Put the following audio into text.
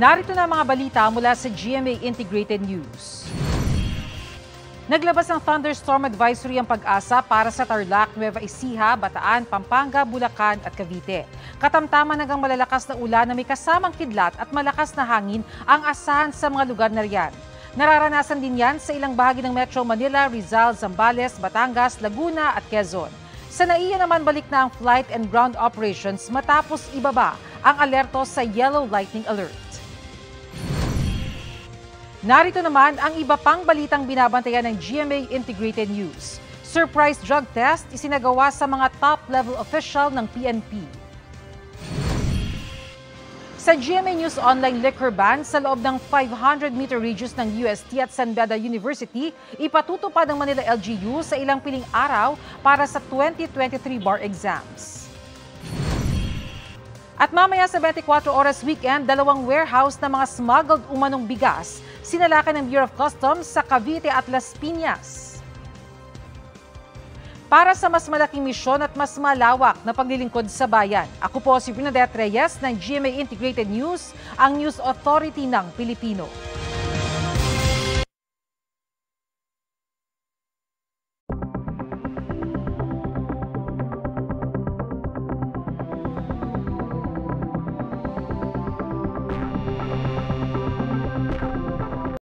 Narito na ang mga balita mula sa GMA Integrated News. Naglabas ng thunderstorm advisory ang Pag-asa para sa Tarlac, Nueva Ecija, Bataan, Pampanga, Bulacan at Cavite. Katamtaman hanggang malalakas na ulan na may kasamang kidlat at malakas na hangin ang asahan sa mga lugar na riyan. Nararanasan din yan sa ilang bahagi ng Metro Manila, Rizal, Zambales, Batangas, Laguna at Quezon. Sa NAIA naman balik na ang flight and ground operations matapos ibaba ang alerto sa Yellow Lightning Alert. Narito naman ang iba pang balitang binabantayan ng GMA Integrated News. Surprise drug test isinagawa sa mga top-level official ng PNP. Sa GMA News Online liquor ban sa loob ng 500-meter radius ng UST at San Beda University, ipatutupad ng Manila LGU sa ilang piling araw para sa 2023 bar exams. At mamaya sa 24 oras weekend, 2 warehouse na mga smuggled umanong bigas sinalakan ng Bureau of Customs sa Cavite at Las Piñas. Para sa mas malaking misyon at mas malawak na paglilingkod sa bayan, ako po si Bernadette Reyes ng GMA Integrated News, ang News Authority ng Pilipino.